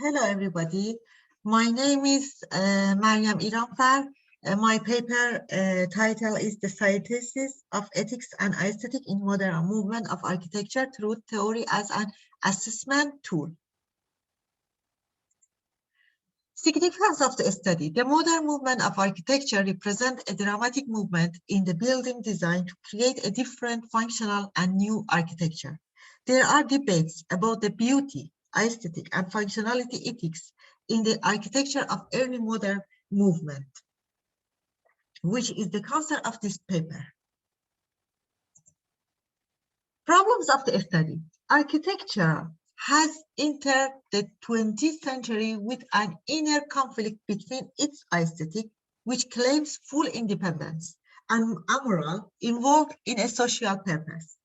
Hello, everybody. My name is Mariam Iranfar. My paper title is The Synthesis of Ethics and Aesthetic in Modern Movement of Architecture Through Theory as an Assessment Tool. Significance of the study. The modern movement of architecture represents a dramatic movement in the building design to create a different, functional, and new architecture. There are debates about the beauty, aesthetic, and functionality ethics in the architecture of early modern movement, which is the concept of this paper. Problems of the study. Architecture has entered the 20th century with an inner conflict between its aesthetic, which claims full independence, and amoral, involved in a social purpose.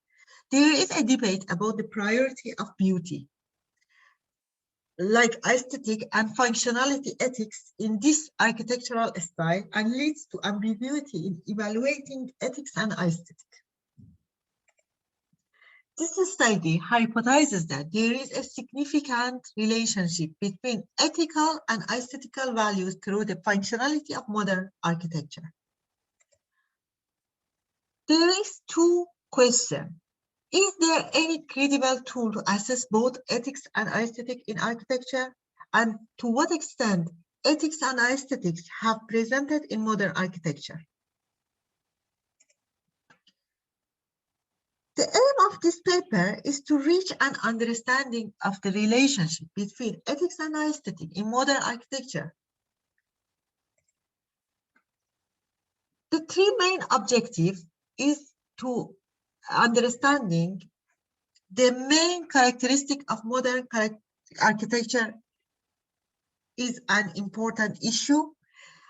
There is a debate about the priority of beauty, like aesthetic and functionality ethics in this architectural style, and leads to ambiguity in evaluating ethics and aesthetic. This study hypothesizes that there is a significant relationship between ethical and aesthetical values through the functionality of modern architecture. There is two questions. Is there any credible tool to assess both ethics and aesthetic in architecture? And to what extent ethics and aesthetics have presented in modern architecture? The aim of this paper is to reach an understanding of the relationship between ethics and aesthetic in modern architecture. The three main objectives is to understanding the main characteristic of modern architecture is an important issue.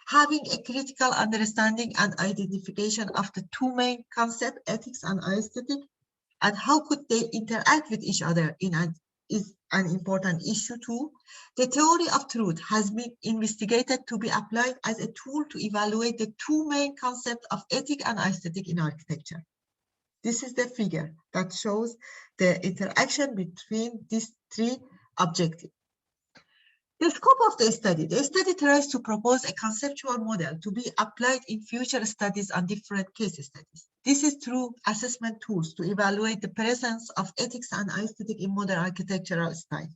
Having a critical understanding and identification of the two main concepts, ethics and aesthetic, and how could they interact with each other is an important issue too. The theory of truth has been investigated to be applied as a tool to evaluate the two main concepts of ethic and aesthetic in architecture. This is the figure that shows the interaction between these three objectives. The scope of the study tries to propose a conceptual model to be applied in future studies on different case studies. This is through assessment tools to evaluate the presence of ethics and aesthetic in modern architectural style.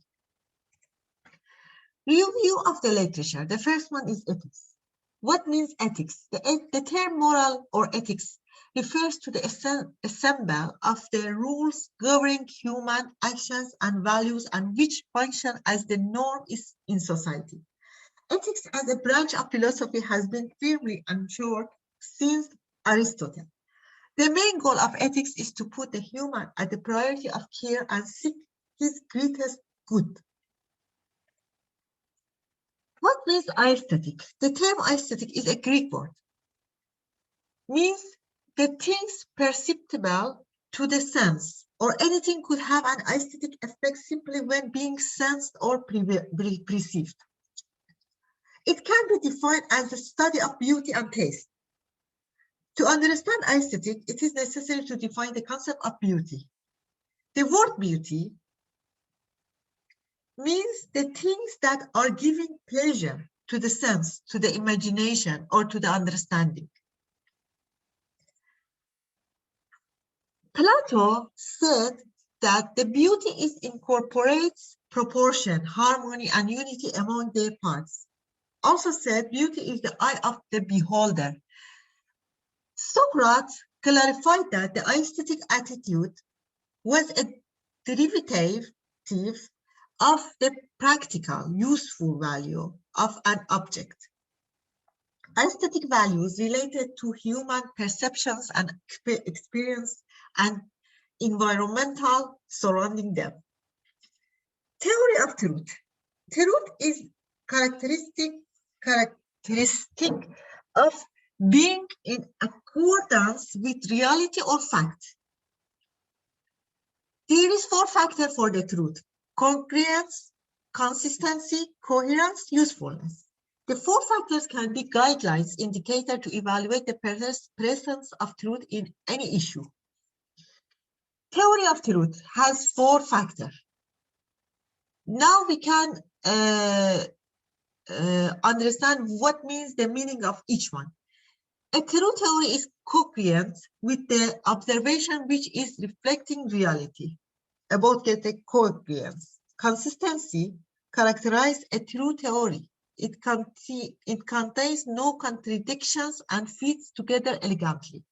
Review of the literature. The first one is ethics. What means ethics? The term moral or ethics refers to the ensemble of the rules governing human actions and values and which function as the norm is in society. Ethics as a branch of philosophy has been firmly ensured since Aristotle. The main goal of ethics is to put the human at the priority of care and seek his greatest good. What means aesthetic? The term aesthetic is a Greek word. Means the things perceptible to the sense, or anything could have an aesthetic effect simply when being sensed or perceived. It can be defined as the study of beauty and taste. To understand aesthetic, it is necessary to define the concept of beauty. The word beauty means the things that are giving pleasure to the sense, to the imagination, or to the understanding. Plato said that the beauty incorporates proportion, harmony, and unity among their parts. Also said beauty is the eye of the beholder. Socrates clarified that the aesthetic attitude was a derivative of the practical, useful value of an object. Aesthetic values related to human perceptions and experience and environmental surrounding them. Theory of truth. Truth is characteristic of being in accordance with reality or fact. There is 4 factors for the truth: congruence, consistency, coherence, usefulness. The 4 factors can be guidelines, indicator to evaluate the presence of truth in any issue. Theory of truth has 4 factors. Now we can understand what means the meaning of each one. A true theory is congruent with the observation which is reflecting reality. About the congruence. Consistency characterizes a true theory. It contains no contradictions and fits together elegantly.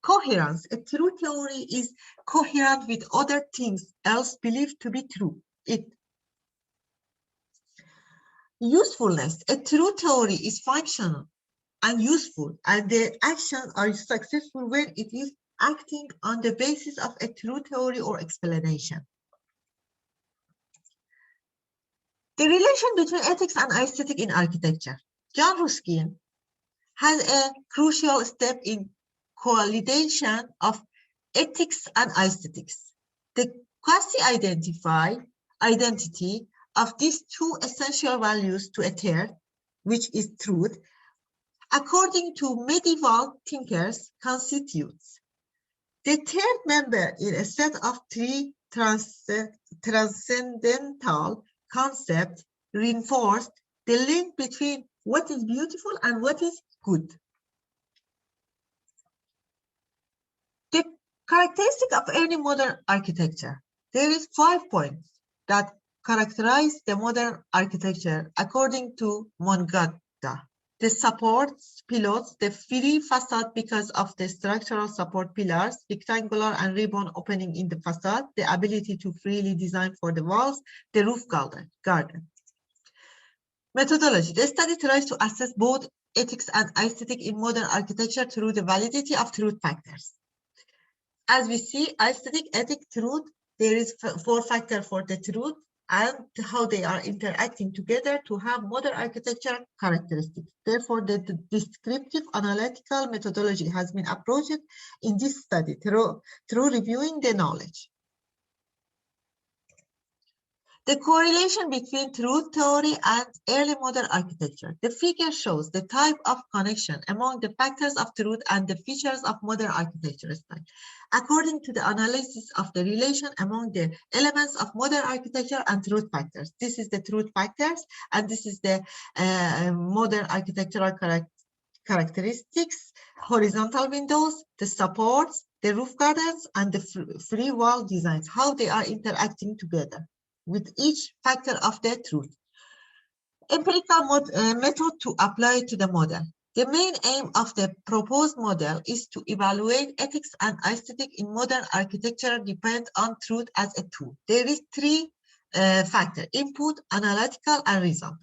Coherence. A true theory is coherent with other things else believed to be true. Usefulness. A true theory is functional and useful, and the actions are successful when it is acting on the basis of a true theory or explanation. The relation between ethics and aesthetic in architecture. John Ruskin has a crucial step in coalition of ethics and aesthetics. The quasi-identity of these two essential values to a third, which is truth, according to medieval thinkers, constitutes the third member in a set of three transcendental concepts reinforced the link between what is beautiful and what is good. The characteristic of any modern architecture. There is 5 points that characterize the modern architecture according to Mongata. The supports, pillars, the free facade because of the structural support pillars, rectangular and ribbon opening in the facade, the ability to freely design for the walls, the roof garden. Methodology. The study tries to assess both ethics and aesthetic in modern architecture through the validity of truth factors. As we see, aesthetic, ethic, truth, there is 4 factors for the truth and how they are interacting together to have modern architecture characteristics. Therefore, the descriptive analytical methodology has been approached in this study through reviewing the knowledge. The correlation between truth theory and early modern architecture. The figure shows the type of connection among the factors of truth and the features of modern architecture style. According to the analysis of the relation among the elements of modern architecture and truth factors. This is the truth factors, and this is the modern architectural characteristics, horizontal windows, the supports, the roof gardens, and the free wall designs, how they are interacting together with each factor of the truth. Empirical method to apply to the model. The main aim of the proposed model is to evaluate ethics and aesthetic in modern architecture depend on truth as a tool. There is 3 factors: input, analytical, and result.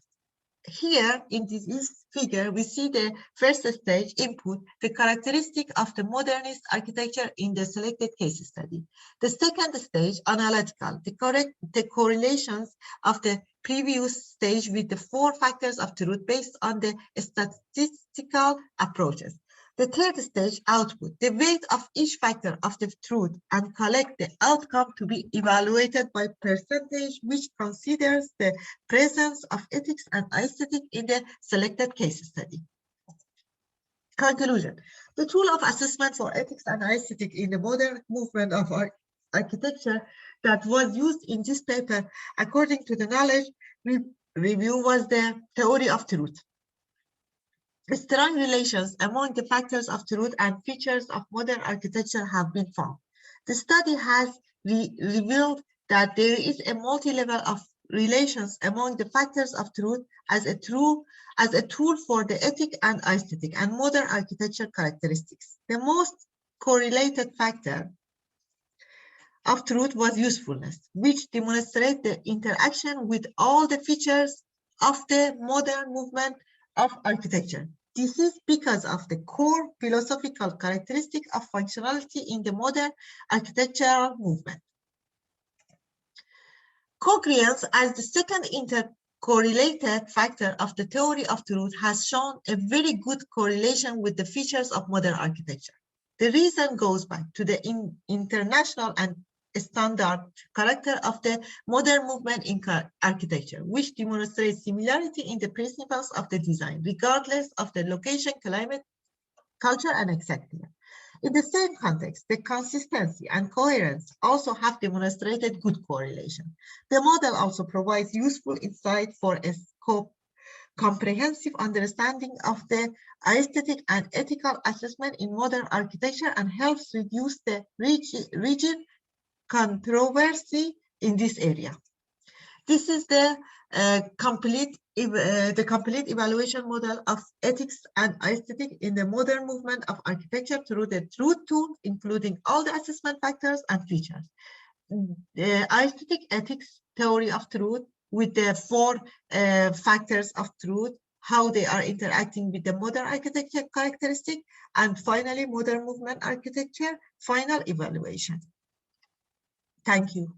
Here in this figure, we see the first stage, input, the characteristic of the modernist architecture in the selected case study. The second stage, analytical, the correlations of the previous stage with the 4 factors of truth based on the statistical approaches. The third stage, output, the weight of each factor of the truth and collect the outcome to be evaluated by percentage, which considers the presence of ethics and aesthetic in the selected case study. Conclusion. The tool of assessment for ethics and aesthetic in the modern movement of architecture that was used in this paper, according to the knowledge review, was the theory of truth. Strong relations among the factors of truth and features of modern architecture have been found. The study has revealed that there is a multi-level of relations among the factors of truth as a tool for the ethic and aesthetic and modern architecture characteristics. The most correlated factor of truth was usefulness, which demonstrates the interaction with all the features of the modern movement of architecture. This is because of the core philosophical characteristic of functionality in the modern architectural movement. Congruence as the second intercorrelated factor of the theory of truth has shown a very good correlation with the features of modern architecture. The reason goes back to the international and standard character of the modern movement in architecture, which demonstrates similarity in the principles of the design, regardless of the location, climate, culture, and etc. In the same context, the consistency and coherence also have demonstrated good correlation. The model also provides useful insight for a comprehensive understanding of the aesthetic and ethical assessment in modern architecture and helps reduce the rigid controversy in this area. This is the complete evaluation model of ethics and aesthetic in the modern movement of architecture through the truth tool, including all the assessment factors and features. The aesthetic ethics theory of truth with the 4 factors of truth, how they are interacting with the modern architecture characteristic, and finally modern movement architecture final evaluation. Thank you.